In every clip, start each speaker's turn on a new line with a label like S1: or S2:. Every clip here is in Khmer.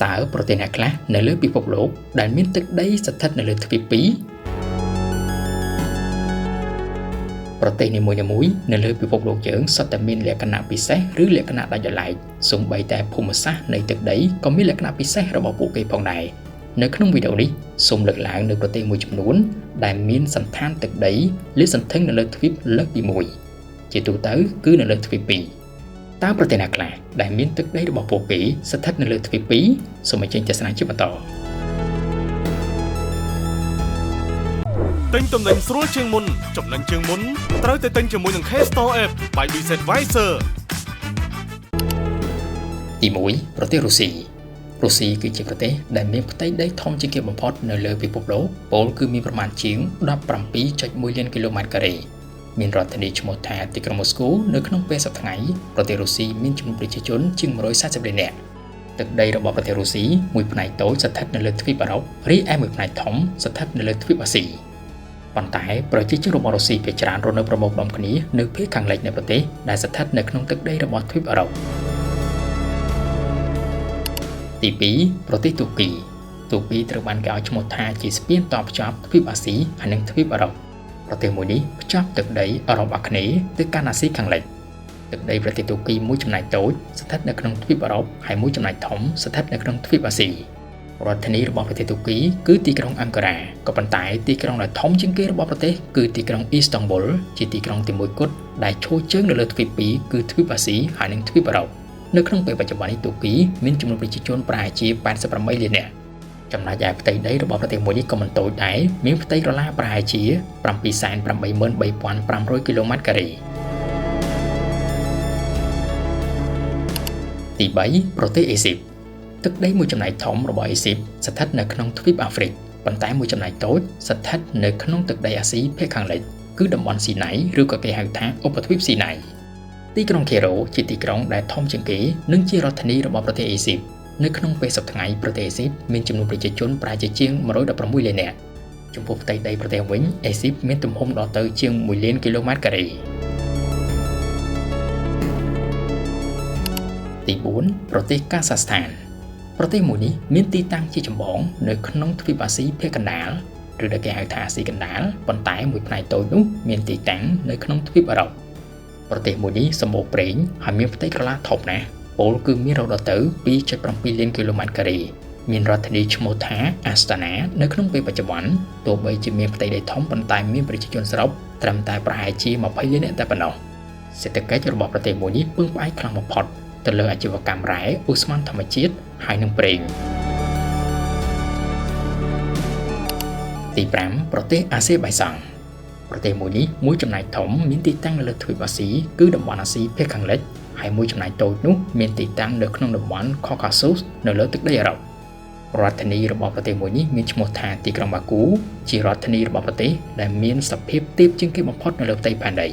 S1: តើប្រទេសណាខ្លះនៅលើពិភពលោកដែលមានទឹកដីស្ថិតនៅលើទ្វីបពីរប្រទេសនីមួយៗនៅលើពិភពលោកយើងសុទ្ធតែមានលក្ខណៈពិសេសឬលក្ខណៈដាច់ដោយឡែកសូម្បីតែភូមិសាស្ត្រនៃទឹកដីក៏មានលក្ខណៈពិសេសរបស់ពួកគេផងដែរនៅក្នុងវីដេអូនេះសូមលើកឡើងនៅប្រទេសមួយចំនួនដែលមានសន្តានទឹកដីលាតសន្ធឹងនៅលើទ្វីបលើកទី1ជាទូទៅគឺនៅលើទ្វីប2តើប្រទេសណាខ្លះដែលមានទឹកដីរបស់ពួកគេស្ថិតនៅលើទ្វីប2សូមអញ្ជើញទស្សនាជាបន្ត
S2: ទិញទំនិញស្រួលជាងមុនចំណេញជាងមុនត្រូវតែទិញជាមួយនឹង K-Store App by BizAdvisor
S1: ទី1ប្រទេសរុស្ស៊ីគឺជាប្រទេសដែលមានផ្ទៃដីធំជាងគេបំផុតនៅលើពិភពលោកពលគឺមានប្រមាណជាង 17.1 លានគីឡូម៉ែត្រការ៉េមានរដ្ឋធានីឈ្មោះថាទីក្រុងម៉ូស្គូនៅក្នុងពេលសប្តាហ៍ប្រទេសរុស្ស៊ីមានចំនួនប្រជាជនជាង140លាននាក់ទឹកដីរបស់ប្រទេសរុស្ស៊ីមួយផ្នែកតូចស្ថិតនៅលើទ្វីបអឺរ៉ុបរីឯមួយផ្នែកធំស្ថិតនៅលើទ្វីបអាស៊ីប៉ុន្តែប្រជាជនរបស់រុស្ស៊ីភាគច្រើនរស់នៅប្រមូលផ្តុំគ្នានៅភាគខាងលិចនៃប្រទេសដែលស្ថិតនៅក្នុងទឹកដីរបស់ទ្វីបអឺរ៉ុបទី2ប្រទេសទូគីត្រូវបានគេឲ្យឈ្មោះថាជាស្ពានតភ្ជាប់ទ្វីបអាស៊ីហើយនិងទ្វីបអឺរ៉ុបប្រទេសមួយនេះភ្ជាប់ទឹកដីអឺរ៉ុបអាគ្នេយ៍ទៅកាន់អាស៊ីខាងលិចទឹកដីប្រទេសទូគីមួយចំណែកតូចស្ថិតនៅក្នុងទ្វីបអឺរ៉ុបហើយមួយចំណែកធំស្ថិតនៅក្នុងទ្វីបអាស៊ីរដ្ឋធានីរបស់ប្រទេសទូគីគឺទីក្រុងអង្គការ៉ាក៏ប៉ុន្តែទីក្រុងដែលធំជាងគេរបស់ប្រទេសគឺទីក្រុងអ៊ីស្តង់ប៊ុលជាទីក្រុងទី1គត់ដែលឈរជើងនៅលើទ្វីប2គឺទ្វីបអាស៊ីហើយនិងទ្វីបអឺរ៉ុបនៅក្នុងពេលបច្ចុប្បន្ននេះទូគីមានចំនួនប្រជាជនប្រហែលជា88លាននាក់ចំណែកឯផ្ទៃដីរបស់ប្រទេសមួយនេះក៏មិនតូចដែរមានផ្ទៃក្រឡាប្រហែលជា 783,500 គីឡូម៉ែត្រការ៉េទី3ប្រទេសអេស៊ីបទឹកដីមួយចំណែកធំរបស់អេស៊ីបស្ថិតនៅក្នុងទ្វីបអាហ្វ្រិកប៉ុន្តែមួយចំណែកតូចស្ថិតនៅក្នុងទឹកដីអាស៊ីភាគខាងលិចគឺតំបន់ស៊ីណៃឬក៏គេហៅថាឧបទ្វីបស៊ីណៃទីក្រុងខេរ៉ូជាទីក្រុងដែលធំជាងគេនិងជារដ្ឋធានីរបស់ប្រទេសអេស៊ីបនៅក្នុងពេលសប្តាហ៍ប្រទេសអេស៊ីបមានចំនួនប្រជាជនប្រហែលជាង116លាននាក់ចំពោះផ្ទៃដីប្រទេសវិញអេស៊ីបមានទំហំដល់ទៅជាង1លានគីឡូម៉ែត្រការ៉េទី4ប្រទេសកាហ្សាស្ថានប្រទេសមួយនេះមានទីតាំងជាចម្បងនៅក្នុងទ្វីបអាស៊ីភាគកណ្ដាលឬដែលគេហៅថាអាស៊ីកណ្ដាលប៉ុន្តែមួយផ្នែកតូចនោះមានទីតាំងនៅក្នុងទ្វីបអឺរ៉ុបប្រទេសមួយនេះសម្បូរប្រេងហើយមានផ្ទៃក្រឡាធំណាស់ពលគឺមានរហូតដល់ទៅ 2.7 លានគីឡូម៉ែត្រការ៉េមានរដ្ឋធានីឈ្មោះថាអាស្តាណានៅក្នុងពេលបច្ចុប្បន្នទោះបីជាមានផ្ទៃដីធំប៉ុន្តែមានប្រជាជនសរុបត្រឹមតែប្រហែលជា20លាននាក់តែប៉ុណ្ណោះសេដ្ឋកិច្ចរបស់ប្រទេសមួយនេះពឹងផ្អែកខ្លាំងបំផុតទៅលើអាជីវកម្មរ៉ែឧស្ម័នធម្មជាតិហើយនិងប្រេងទី5ប្រទេសអាសេបៃសាំងប្រទេសមួយនេះមួយចំណែកធំមានទីតាំងនៅលើទ្វីបអាស៊ីគឺតំបន់អាស៊ីភាគខាងលិចហើយមួយចំណែកតូចនោះមានទីតាំងនៅក្នុងតំបន់ Caucasus នៅលើទឹកដីអឺរ៉ុបរដ្ឋធានីរបស់ប្រទេសមួយនេះមានឈ្មោះថាទីក្រុងបាគូជារដ្ឋធានីរបស់ប្រទេសដែលមានសភាពទាបជាងគេបំផុតនៅលើផ្ទៃផែនដី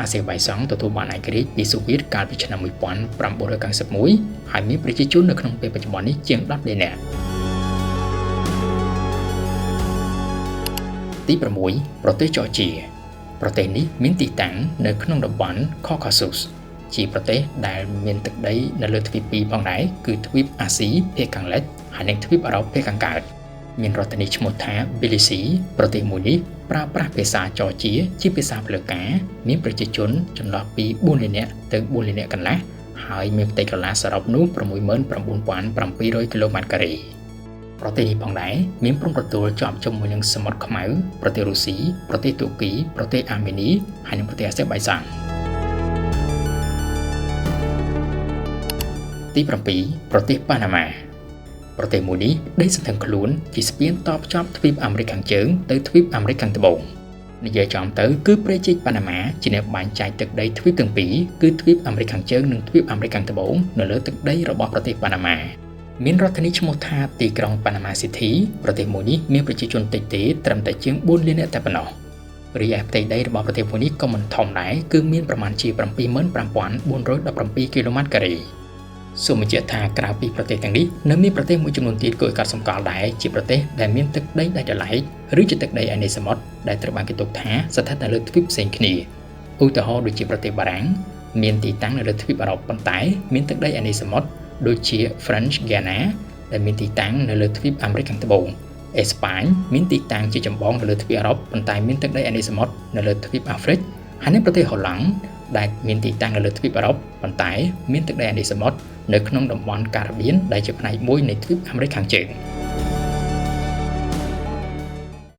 S1: អាសេបៃសាំងទទួលបានឯករាជ្យពីសូវៀតកាលពីឆ្នាំ1991ហើយមានប្រជាជននៅក្នុងពេលបច្ចុប្បន្ននេះជាង10លាននាក់ទី6ប្រទេសច័រជីប្រទេសនេះមានទីតាំងនៅក្នុងតំបន់ Caucasus ជាប្រទេសដែលមានទឹកដីនៅលើទ្វីប2ផងដែរគឺទ្វីបអាស៊ីភាគខាងលិចហើយនិងទ្វីបអឺរ៉ុបភាគខាងកើតមានរដ្ឋធានីឈ្មោះថា Tbilisi ប្រទេសមួយនេះប្រើប្រាស់ភាសាច័រជីជាភាសាផ្លូវការមានប្រជាជនចន្លោះពី4លាននាក់ទៅ4លាននាក់កន្លះហើយមានផ្ទៃក្រឡាសរុបនោះ 69,700 គីឡូម៉ែត្រការ៉េប្រទេសនេះផងដែរមានព្រំប្រទល់ជាប់ជាមួយនឹងសមុទ្រខ្មៅប្រទេសរុស្ស៊ីប្រទេសទូគីប្រទេសអាមេនីហើយនិងប្រទេសអាសេបៃសាំងទី7ប្រទេសប៉ាណាម៉ាប្រទេសមួយនេះដីសន្ធឹងខ្លួនជាស្ពានតភ្ជាប់ទ្វីបអាមេរិកខាងជើងទៅទ្វីបអាមេរិកខាងត្បូងនិយាយចំទៅគឺព្រៃជីកប៉ាណាម៉ាជាអ្នកបែងចែកទឹកដីទ្វីបទាំងពីរគឺទ្វីបអាមេរិកខាងជើងនិងទ្វីបអាមេរិកខាងត្បូងនៅលើទឹកដីរបស់ប្រទេសប៉ាណាម៉ាមានរដ្ឋធានីឈ្មោះថាទីក្រុងប៉ាណាម៉ាស៊ីធីប្រទេសមួយនេះមានប្រជាជនតិចទេត្រឹមតែជាង4លាននាក់តែប៉ុណ្ណោះរីឯផ្ទៃដីរបស់ប្រទេសមួយនេះក៏មិនធំដែរគឺមានប្រមាណជា 75,417 គីឡូម៉ែត្រការ៉េសូមបញ្ជាក់ថាក្រៅពីប្រទេសទាំងនេះនៅមានប្រទេសមួយចំនួនទៀតគួរឲ្យកត់សម្គាល់ដែរជាប្រទេសដែលមានទឹកដីដាច់ដោយឡែកឬជាទឹកដីឯនៃសមុទ្រដែលត្រូវបានគេទុកថាស្ថិតនៅលើទ្វីបផ្សេងគ្នាឧទាហរណ៍ដូចជាប្រទេសបារាំងមានទីតាំងនៅលើទ្វីបអឺរ៉ុបប៉ុន្តែមានទឹកដីឯនៃសមុទ្រដូចជា French Guiana ដែលមានទីតាំងនៅលើទ្វីបអាមេរិកខាងត្បូងអេស្ប៉ាញមានទីតាំងជាចម្បងនៅលើទ្វីបអឺរ៉ុបប៉ុន្តែមានទឹកដីអានីសមុទ្រនៅលើទ្វីបអាហ្វ្រិកហើយនៅប្រទេសហូឡង់ដែលមានទីតាំងនៅលើទ្វីបអឺរ៉ុបប៉ុន្តែមានទឹកដីអានីសមុទ្រនៅក្នុងតំបន់ការ៉ាបៀនដែលជាផ្នែកមួយនៃទ្វីបអាមេរិកខាងជើង